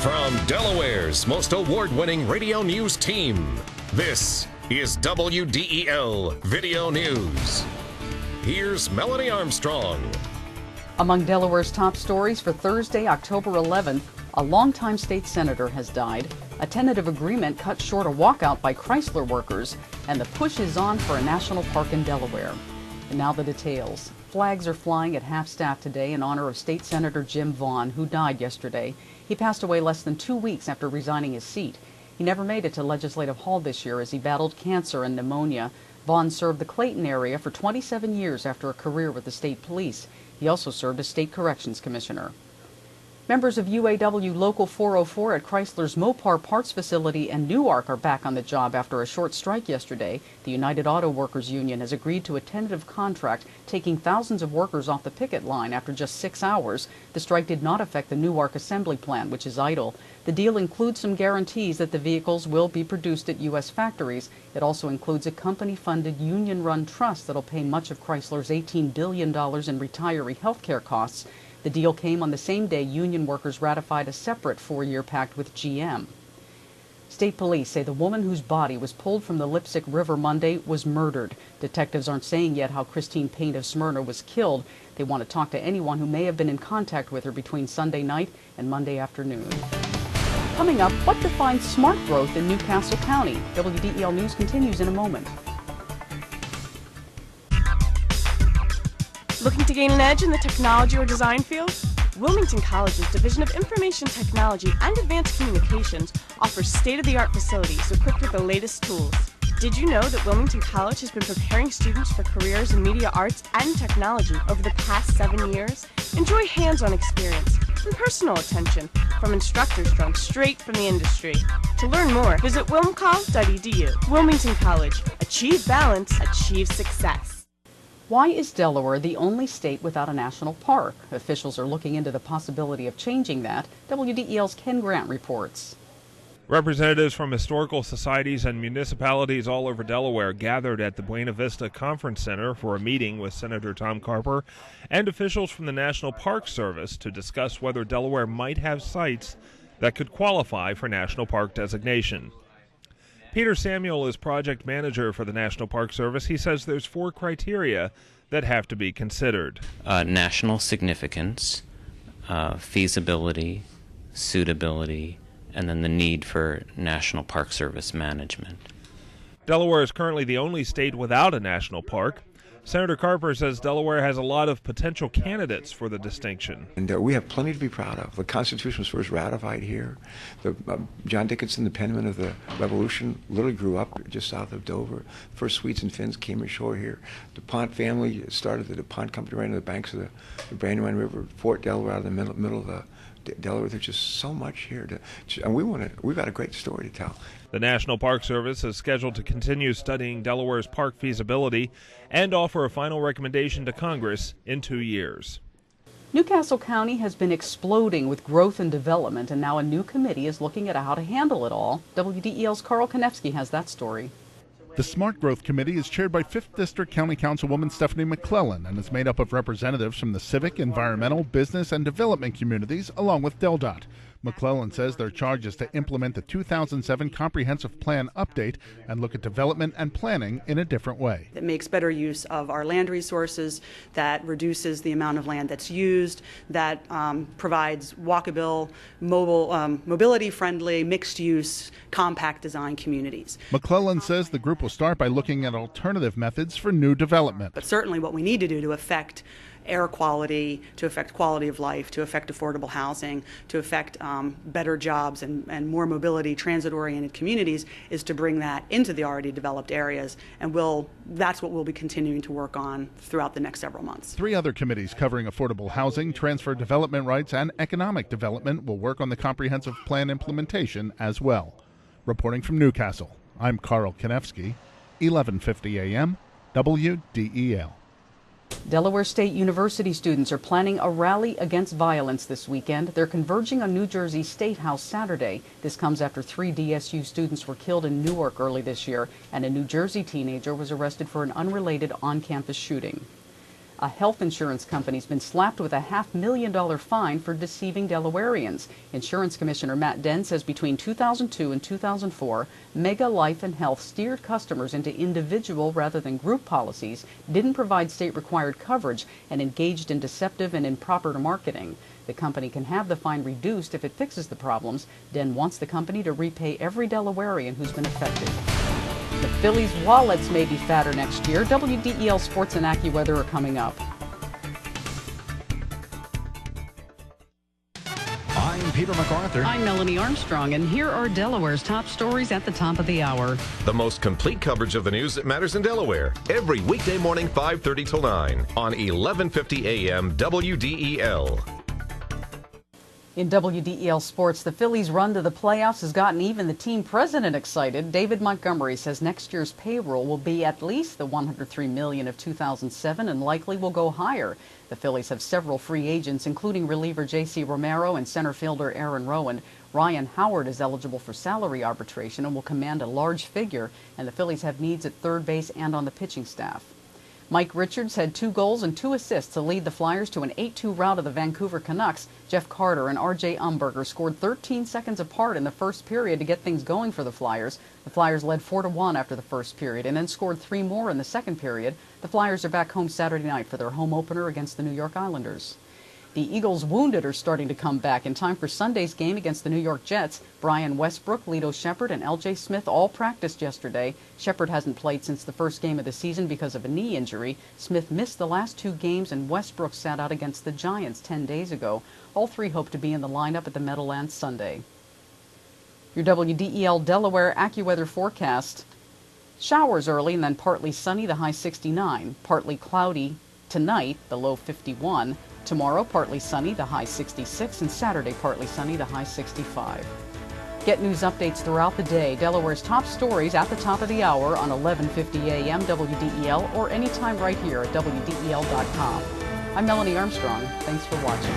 From Delaware's most award-winning radio news team, this is WDEL Video News. Here's Melanie Armstrong. Among Delaware's top stories for Thursday, October 11th, a longtime state senator has died, a tentative agreement cut short a walkout by Chrysler workers, and the push is on for a national park in Delaware. And now the details. Flags are flying at half-staff today in honor of State Senator Jim Vaughn, who died yesterday. He passed away less than 2 weeks after resigning his seat. He never made it to Legislative Hall this year as he battled cancer and pneumonia. Vaughn served the Clayton area for 27 years after a career with the state police. He also served as state corrections commissioner. Members of UAW Local 404 at Chrysler's Mopar Parts Facility and Newark are back on the job after a short strike yesterday. The United Auto Workers Union has agreed to a tentative contract, taking thousands of workers off the picket line after just 6 hours. The strike did not affect the Newark assembly plant, which is idle. The deal includes some guarantees that the vehicles will be produced at U.S. factories. It also includes a company-funded union-run trust that'll pay much of Chrysler's $18 billion in retiree health care costs. The deal came on the same day union workers ratified a separate 4-year pact with GM. State police say the woman whose body was pulled from the Lipsick River Monday was murdered. Detectives aren't saying yet how Christine Payne of Smyrna was killed. They want to talk to anyone who may have been in contact with her between Sunday night and Monday afternoon. Coming up, what defines smart growth in New Castle County? WDEL News continues in a moment. Looking to gain an edge in the technology or design field? Wilmington College's Division of Information Technology and Advanced Communications offers state-of-the-art facilities equipped with the latest tools. Did you know that Wilmington College has been preparing students for careers in media arts and technology over the past 7 years? Enjoy hands-on experience and personal attention from instructors drawn straight from the industry. To learn more, visit wilmcol.edu. Wilmington College. Achieve balance, achieve success. Why is Delaware the only state without a national park? Officials are looking into the possibility of changing that. WDEL's Ken Grant reports. Representatives from historical societies and municipalities all over Delaware gathered at the Buena Vista Conference Center for a meeting with Senator Tom Carper and officials from the National Park Service to discuss whether Delaware might have sites that could qualify for national park designation. Peter Samuel is project manager for the National Park Service. He says there's 4 criteria that have to be considered. National significance, feasibility, suitability, and then the need for National Park Service management. Delaware is currently the only state without a national park. Senator Carper says Delaware has a lot of potential candidates for the distinction. And we have plenty to be proud of. The Constitution was first ratified here. John Dickinson, the penman of the Revolution, literally grew up just south of Dover. First Sweets and Finns came ashore here. DuPont family started the DuPont company right on the banks of the Brandywine River, Fort Delaware, out of the middle of the Delaware. There's just so much here, and we've got a great story to tell. The National Park Service is scheduled to continue studying Delaware's park feasibility and offer a final recommendation to Congress in 2 years. New Castle County has been exploding with growth and development, and now a new committee is looking at how to handle it all. WDEL's Carl Konevsky has that story. The Smart Growth Committee is chaired by 5th District County Councilwoman Stephanie McClellan and is made up of representatives from the civic, environmental, business, and development communities, along with DelDOT. McClellan says their charge is to implement the 2007 Comprehensive Plan update and look at development and planning in a different way. That makes better use of our land resources, that reduces the amount of land that's used, that provides walkable, mobility-friendly, mixed-use, compact design communities. McClellan says the group will start by looking at alternative methods for new development. But certainly what we need to do to affect air quality, to affect quality of life, to affect affordable housing, to affect better jobs and more mobility, transit-oriented communities, is to bring that into the already developed areas. And that's what we'll be continuing to work on throughout the next several months. 3 other committees covering affordable housing, transfer development rights, and economic development will work on the comprehensive plan implementation as well. Reporting from Newcastle, I'm Carl Konevsky, 1150 AM, WDEL. Delaware State University students are planning a rally against violence this weekend. They're converging on New Jersey State House Saturday. This comes after 3 DSU students were killed in Newark early this year, and a New Jersey teenager was arrested for an unrelated on-campus shooting. A health insurance company's been slapped with a $500,000 fine for deceiving Delawareans. Insurance Commissioner Matt Den says between 2002 and 2004, Mega Life and Health steered customers into individual rather than group policies, didn't provide state-required coverage, and engaged in deceptive and improper marketing. The company can have the fine reduced if it fixes the problems. Den wants the company to repay every Delawarean who's been affected. The Phillies' wallets may be fatter next year. WDEL Sports and AccuWeather are coming up. I'm Peter MacArthur. I'm Melanie Armstrong, and here are Delaware's top stories at the top of the hour. The most complete coverage of the news that matters in Delaware. Every weekday morning, 5:30 till 9 on 1150 AM WDEL. In WDEL Sports, the Phillies' run to the playoffs has gotten even the team president excited. David Montgomery says next year's payroll will be at least the $103 million of 2007 and likely will go higher. The Phillies have several free agents, including reliever J.C. Romero and center fielder Aaron Rowan. Ryan Howard is eligible for salary arbitration and will command a large figure, and the Phillies have needs at third base and on the pitching staff. Mike Richards had 2 goals and 2 assists to lead the Flyers to an 8-2 rout of the Vancouver Canucks. Jeff Carter and R.J. Umberger scored 13 seconds apart in the first period to get things going for the Flyers. The Flyers led 4-1 after the first period and then scored 3 more in the second period. The Flyers are back home Saturday night for their home opener against the New York Islanders. The Eagles' wounded are starting to come back in time for Sunday's game against the New York Jets. Brian Westbrook, Lito Shepherd, and L.J. Smith all practiced yesterday. Shepherd hasn't played since the first game of the season because of a knee injury. Smith missed the last 2 games, and Westbrook sat out against the Giants 10 days ago. All 3 hope to be in the lineup at the Meadowlands Sunday. Your WDEL Delaware AccuWeather forecast. Showers early and then partly sunny, the high 69. Partly cloudy tonight, the low 51. Tomorrow, partly sunny, the high 66, and Saturday, partly sunny, the high 65. Get news updates throughout the day. Delaware's top stories at the top of the hour on 1150 AM WDEL or anytime right here at WDEL.com. I'm Melanie Armstrong. Thanks for watching.